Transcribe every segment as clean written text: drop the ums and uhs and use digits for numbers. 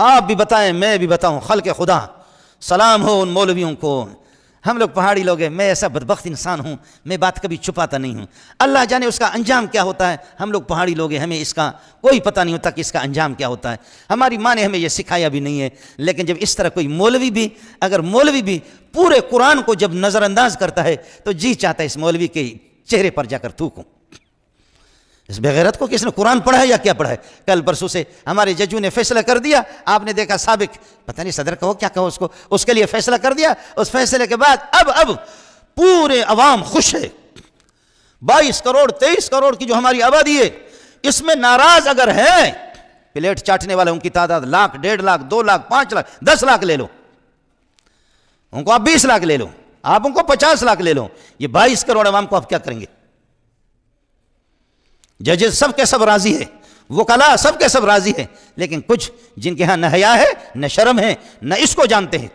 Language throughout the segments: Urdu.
آپ بھی بتائیں میں بھی بتاؤں، خلق خدا سلام ہو ان مولویوں کو۔ ہم لوگ پہاڑی لوگ ہیں، میں ایسا بدبخت انسان ہوں، میں بات کبھی چھپاتا نہیں ہوں، اللہ جانے اس کا انجام کیا ہوتا ہے۔ ہم لوگ پہاڑی لوگ ہیں، ہمیں اس کا کوئی پتہ نہیں ہوتا کہ اس کا انجام کیا ہوتا ہے، ہماری ماں نے ہمیں یہ سکھایا بھی نہیں ہے۔ لیکن جب اس طرح کوئی مولوی بھی پورے قرآن کو جب نظر انداز کرتا ہے تو جی چاہتا ہے اس مولوی کے چہرے پر جا کر تھوکوں۔ اس بغیرت کو کس نے قرآن پڑھا ہے یا کیا پڑھا ہے؟ کل پرسوں سے ہمارے ججوں نے فیصلہ کر دیا، آپ نے دیکھا سابق پتہ نہیں صدر کہو کیا کہو اس کو، اس کے لیے فیصلہ کر دیا۔ اس فیصلے کے بعد اب پورے عوام خوش ہے۔ 22 کروڑ 23 کروڑ کی جو ہماری آبادی ہے، اس میں ناراض اگر ہے، پلیٹ چاٹنے والے ان کی تعداد 1 لاکھ 1.5 لاکھ 2 لاکھ 5 لاکھ 10 لاکھ لے لو، ان کو آپ 20 لاکھ لے لو، آپ ان کو 50 لاکھ لے لو، یہ 22 کروڑ عوام کو آپ کیا کریں گے؟ ججز سب کے سب راضی ہے، وکلاء سب کے سب راضی ہے، لیکن کچھ جن کے ہاں نہ حیا ہے نہ شرم ہے نہ اس کو جانتے ہیں۔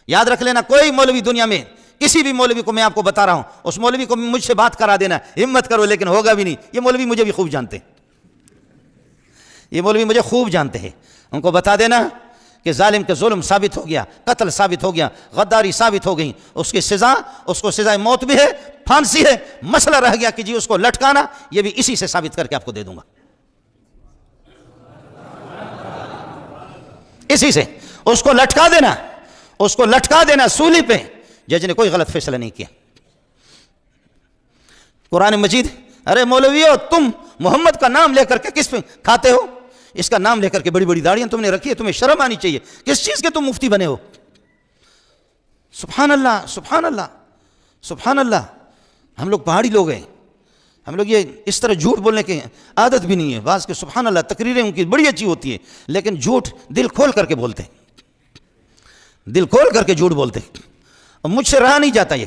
یاد رکھ لینا، کوئی مولوی دنیا میں، کسی بھی مولوی کو میں آپ کو بتا رہا ہوں، اس مولوی کو مجھ سے بات کرا دینا، ہمت کرو، لیکن ہوگا بھی نہیں۔ یہ مولوی مجھے بھی خوب جانتے ہیں، یہ مولوی مجھے خوب جانتے ہیں۔ ان کو بتا دینا کہ ظالم کے ظلم ثابت ہو گیا، قتل ثابت ہو گیا، غداری ثابت ہو گئی، اس کی سزا، اس کو سزائے موت بھی ہے، پھانسی ہے۔ مسئلہ رہ گیا کہ جی اس کو لٹکانا، یہ بھی اسی سے ثابت کر کے آپ کو دے دوں گا، اسی سے اس کو لٹکا دینا، اس کو لٹکا دینا سولی پہ۔ جج نے کوئی غلط فیصلہ نہیں کیا۔ قرآن مجید، ارے مولویو تم محمد کا نام لے کر کے کس پہ کھاتے ہو؟ اس کا نام لے کر کے بڑی بڑی داڑیاں تم نے رکھی ہے، تمہیں شرم آنی چاہیے، کس چیز کے تم مفتی بنے ہو؟ سبحان اللہ سبحان اللہ سبحان اللہ۔ ہم لوگ پہاڑی لوگ ہیں، ہم لوگ یہ اس طرح جھوٹ بولنے کی عادت بھی نہیں ہے۔ بعض کے سبحان اللہ تقریریں ان کی بڑی اچھی ہوتی ہے، لیکن جھوٹ دل کھول کر کے بولتے ہیں، دل کھول کر کے جھوٹ بولتے ہیں، اور مجھ سے رہا نہیں جاتا۔ یہ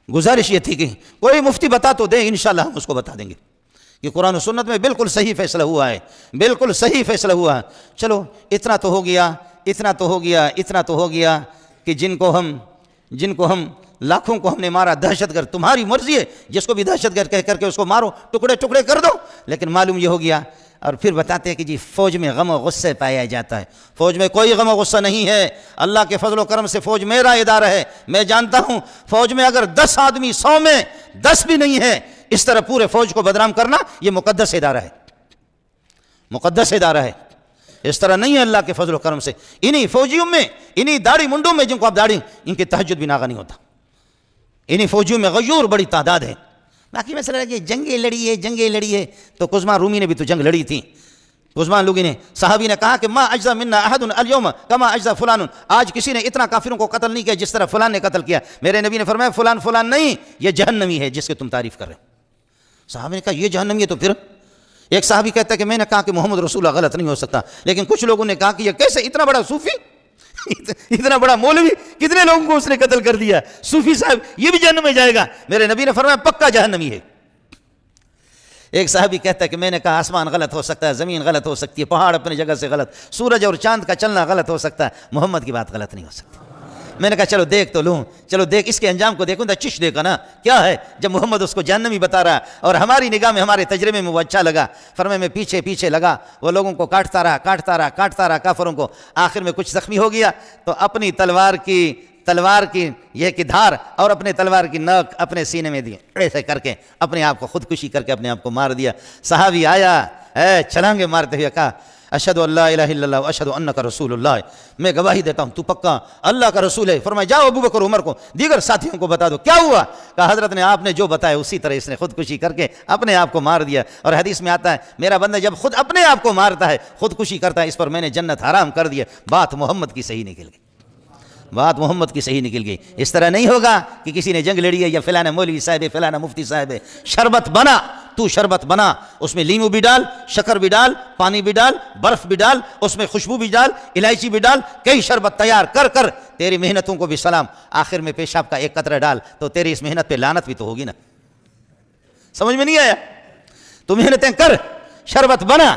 گزارش یہ تھی کہ کوئی مفتی بتا تو دے، انشاءاللہ ہم اس کو بتا دیں گے کہ قرآن و سنت میں بالکل صحیح فیصلہ ہوا ہے، بالکل صحیح فیصلہ ہوا ہے۔ چلو اتنا تو ہو گیا، اتنا تو ہو گیا، اتنا تو ہو گیا کہ جن کو ہم لاکھوں کو ہم نے مارا، دہشت گرد، تمہاری مرضی ہے، جس کو بھی دہشت گرد کہہ کر کے اس کو مارو، ٹکڑے ٹکڑے کر دو، لیکن معلوم یہ ہو گیا۔ اور پھر بتاتے ہیں کہ جی فوج میں غم و غصے پایا جاتا ہے، فوج میں کوئی غم و غصہ نہیں ہے، اللہ کے فضل و کرم سے فوج میرا ادارہ ہے، میں جانتا ہوں فوج میں اگر 10 آدمی 100 میں 10 بھی نہیں ہے، اس طرح پورے فوج کو بدنام کرنا یہ مقدس ادارہ ہے، مقدس ادارہ ہے، اس طرح نہیں ہے۔ اللہ کے فضل و کرم سے انہی فوجیوں میں، انہی داڑھی منڈوں میں جن کو آپ داڑھی، ان کے تہجد بھی ناغہ نہیں ہوتا، انہی فوجیوں میں غیور بڑی تعداد ہے۔ باقی مسئلہ ہے کہ جنگیں لڑی ہے، تو قزمان رومی نے بھی تو جنگ لڑی تھی۔ قزمان لوگی نے، صحابی نے کہا کہ ما اجزا منا احد اليوم کما اجزا فلان، آج کسی نے اتنا کافروں کو قتل نہیں کیا جس طرح فلان نے قتل کیا۔ میرے نبی نے فرمایا فلان نہیں، یہ جہنمی ہے جس کی تم تعریف کر رہے ہو۔ صحابی نے کہا یہ جہنمی ہے تو پھر؟ ایک صحابی کہتا ہے کہ میں نے کہا کہ محمد رسول اللہ غلط نہیں ہو سکتا، لیکن کچھ لوگوں نے کہا کہ یہ کیسے، اتنا بڑا صوفی، اتنا بڑا مولوی، کتنے لوگوں کو اس نے قتل کر دیا، صوفی صاحب یہ بھی جہنم میں جائے گا؟ میرے نبی نے فرمایا پکا جہنمی ہے۔ ایک صحابی کہتا ہے کہ میں نے کہا آسمان غلط ہو سکتا ہے، زمین غلط ہو سکتی ہے، پہاڑ اپنی جگہ سے غلط، سورج اور چاند کا چلنا غلط ہو سکتا ہے، محمد کی بات غلط نہیں ہو سکتی۔ میں نے کہا چلو دیکھ تو لوں، چلو دیکھ اس کے انجام کو دیکھوں، چش دیکھا نا کیا ہے، جب محمد اس کو جہنمی بتا رہا اور ہماری نگاہ میں، ہمارے تجربے میں وہ اچھا لگا۔ فرمایا میں پیچھے لگا، وہ لوگوں کو کاٹتا رہا کافروں کو، آخر میں کچھ زخمی ہو گیا تو اپنی تلوار کی یہ کہ دھار اور اپنے تلوار کی نوک اپنے سینے میں دی، ایسے کر کے اپنے آپ کو خودکشی کر کے اپنے آپ کو مار دیا۔ صحابی آیا چھلانگے مارتے ہوئے کہا اشہدو ان لا الہ الا اللہ واشہدو انک رسول اللہ، میں گواہی دیتا ہوں تو پکا اللہ کا رسول ہے۔ فرمایا جاؤ ابو بکر عمر کو، دیگر ساتھیوں کو بتا دو کیا ہوا۔ کہا حضرت نے آپ نے جو بتایا اسی طرح اس نے خودکشی کر کے اپنے آپ کو مار دیا۔ اور حدیث میں آتا ہے میرا بندہ جب خود اپنے آپ کو مارتا ہے، خودکشی کرتا ہے، اس پر میں نے جنت حرام کر دیا۔ بات محمد کی صحیح نکل گئی، بات محمد کی صحیح نکل گئی۔ اس طرح نہیں ہوگا کہ کسی نے جنگ لڑی ہے یا فلانا مولوی صاحب ہے، فلانا مفتی صاحب ہے۔ شربت بنا، تو شربت بنا، اس میں لیمو بھی ڈال، شکر بھی ڈال، پانی بھی ڈال، برف بھی ڈال، اس میں خوشبو بھی ڈال، الائچی بھی ڈال، کئی شربت تیار کر تیری محنتوں کو بھی سلام۔ آخر میں پیشاب کا ایک قطرہ ڈال تو تیری اس محنت پہ لعنت بھی تو ہوگی نا۔ سمجھ میں نہیں آیا؟ تو محنتیں کر، شربت بنا،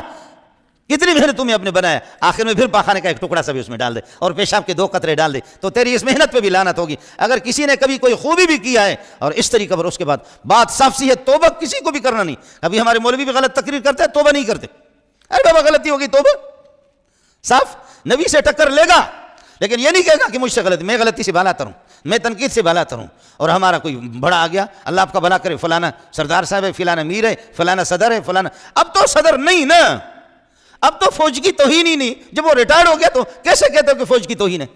کتنی محنت تمہیں اپنے بنایا، آخر میں پھر پاخانے کا ایک ٹکڑا سا بھی اس میں ڈال دے اور پیشاب کے 2 قطرے ڈال دے تو تیری اس محنت پہ بھی لعنت ہوگی۔ اگر کسی نے کبھی کوئی خوبی بھی کیا ہے اور اس طریقے پر، اس کے بعد بات صاف سی ہے، توبہ کسی کو بھی کرنا نہیں۔ ابھی ہمارے مولوی بھی غلط تقریر کرتے ہیں، توبہ نہیں کرتے، ارے بابا غلطی ہوگی توبہ، صاف نبی سے ٹکر لے گا، لیکن یہ نہیں کہے گا کہ مجھ سے غلطی، میں غلطی سے بھلا تروں، میں تنقید سے بھلا تروں، اور ہمارا کوئی بڑا آ گیا اللہ آپ کا بھلا کرے، فلانا سردار صاحب ہے، فلانا میر ہے، فلانا صدر ہے، فلانا. اب تو صدر نہیں نا، اب تو فوج کی توہین ہی نہیں. جب وہ ریٹائرڈ ہو گیا تو کیسے کہتے ہو کہ فوج کی توہین ہے؟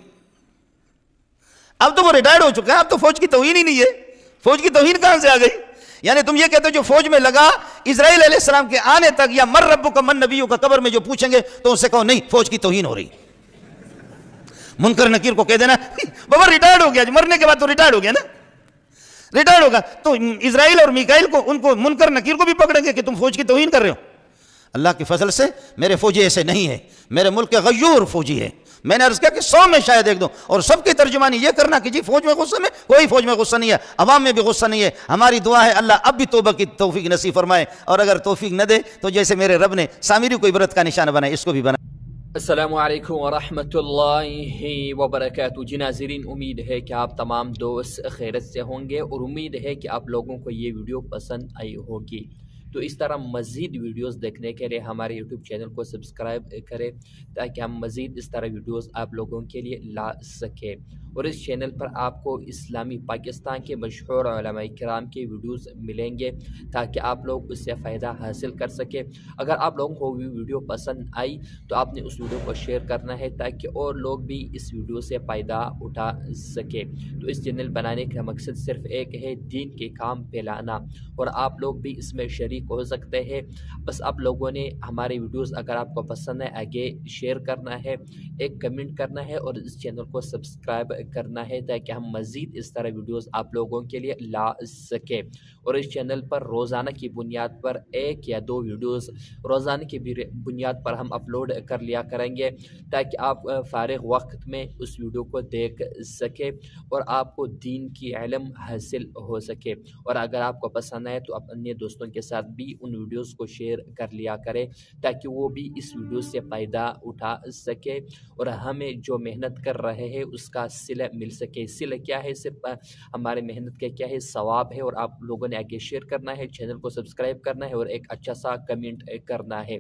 اب تو وہ ریٹائرڈ ہو چکا ہے، اب تو فوج کی توہین ہی نہیں ہے. فوج کی توہین کہاں سے آ گئی؟ یعنی تم یہ کہتے ہو جو فوج میں لگا اسرائیل علیہ السلام کے آنے تک، یا مر ربک من نبیوں کا قبر میں جو پوچھیں گے تو ان سے کہو نہیں فوج کی توہین ہو رہی. منکر نکیر کو کہہ دینا بابا ریٹائرڈ ہو گیا، مرنے کے بعد تو ریٹائرڈ ہو گیا نا، ریٹائرڈ ہوگا تو اسرائیل اور میکائیل کو، ان کو منکر نکیر کو بھی پکڑیں گے کہ تم فوج کی توہین کر رہے ہو. اللہ کے فضل سے میرے فوجی ایسے نہیں ہے، میرے ملک کے غیور فوجی ہے. میں نے عرض کیا کہ 100 میں شاید ایک دو، اور سب کی ترجمانی یہ کرنا کہ جی فوج میں غصہ میں، کوئی فوج میں غصہ نہیں ہے، عوام میں بھی غصہ نہیں ہے. ہماری دعا ہے اللہ اب بھی توبہ کی توفیق نصیب فرمائے، اور اگر توفیق نہ دے تو جیسے میرے رب نے سامری کو عبرت کا نشانہ بنائے اس کو بھی بنائے. السلام علیکم ورحمۃ اللہ وبرکاتہ. جی ناظرین، امید ہے کہ آپ تمام دوست خیرت سے ہوں گے، اور امید ہے کہ آپ لوگوں کو یہ ویڈیو پسند آئی ہوگی. تو اس طرح مزید ویڈیوز دیکھنے کے لیے ہمارے یوٹیوب چینل کو سبسکرائب کریں تاکہ ہم مزید اس طرح ویڈیوز آپ لوگوں کے لیے لا سکیں. اور اس چینل پر آپ کو اسلامی پاکستان کے مشہور علماء کرام کے ویڈیوز ملیں گے تاکہ آپ لوگ اس سے فائدہ حاصل کر سکیں. اگر آپ لوگوں کو بھی ویڈیو پسند آئی تو آپ نے اس ویڈیو کو شیئر کرنا ہے تاکہ اور لوگ بھی اس ویڈیو سے فائدہ اٹھا سکے. تو اس چینل بنانے کا مقصد صرف ایک ہے، دین کے کام پھیلانا، اور آپ لوگ بھی اس میں شریک ہو سکتے ہیں. بس آپ لوگوں نے ہمارے ویڈیوز اگر آپ کو پسند ہے آگے شیئر کرنا ہے، ایک کمنٹ کرنا ہے، اور اس چینل کو سبسکرائب کرنا ہے تاکہ ہم مزید اس طرح ویڈیوز آپ لوگوں کے لیے لا سکیں. اور اس چینل پر روزانہ کی بنیاد پر 1 یا 2 ویڈیوز روزانہ کی بنیاد پر ہم اپلوڈ کر لیا کریں گے تاکہ آپ فارغ وقت میں اس ویڈیو کو دیکھ سکیں اور آپ کو دین کی علم حاصل ہو سکے. اور اگر آپ کو پسند آئے تو اپنے دوستوں کے ساتھ بھی ان ویڈیوز کو شیئر کر لیا کریں تاکہ وہ بھی اس ویڈیو سے فائدہ اٹھا سکے اور ہمیں جو محنت کر رہے ہیں اس کا صلہ مل سکے. صلہ کیا ہے؟ صرف ہمارے محنت کا کیا ہے؟ ثواب ہے. اور آپ لوگوں نے آگے شیئر کرنا ہے، چینل کو سبسکرائب کرنا ہے اور ایک اچھا سا کمنٹ کرنا ہے.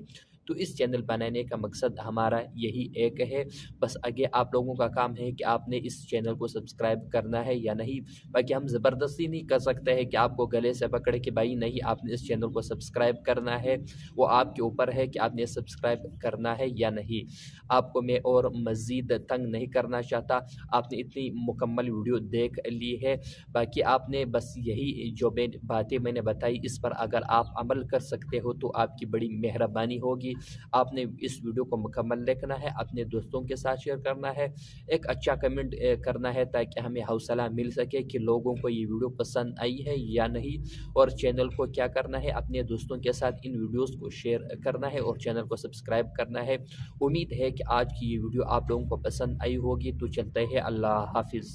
تو اس چینل بنانے کا مقصد ہمارا یہی ایک ہے. بس آگے آپ لوگوں کا کام ہے کہ آپ نے اس چینل کو سبسکرائب کرنا ہے یا نہیں. باقی ہم زبردستی نہیں کر سکتے ہیں کہ آپ کو گلے سے پکڑ کے بھائی نہیں آپ نے اس چینل کو سبسکرائب کرنا ہے. وہ آپ کے اوپر ہے کہ آپ نے سبسکرائب کرنا ہے یا نہیں. آپ کو میں اور مزید تنگ نہیں کرنا چاہتا، آپ نے اتنی مکمل ویڈیو دیکھ لی ہے. باقی آپ نے بس یہی جو باتیں میں نے بتائی اس پر اگر آپ عمل کر سکتے ہو تو آپ کی بڑی مہربانی ہوگی. آپ نے اس ویڈیو کو مکمل دیکھنا ہے، اپنے دوستوں کے ساتھ شیئر کرنا ہے، ایک اچھا کمنٹ کرنا ہے تاکہ ہمیں حوصلہ مل سکے کہ لوگوں کو یہ ویڈیو پسند آئی ہے یا نہیں. اور چینل کو کیا کرنا ہے؟ اپنے دوستوں کے ساتھ ان ویڈیوز کو شیئر کرنا ہے اور چینل کو سبسکرائب کرنا ہے. امید ہے کہ آج کی یہ ویڈیو آپ لوگوں کو پسند آئی ہوگی. تو چلتے ہیں، اللہ حافظ.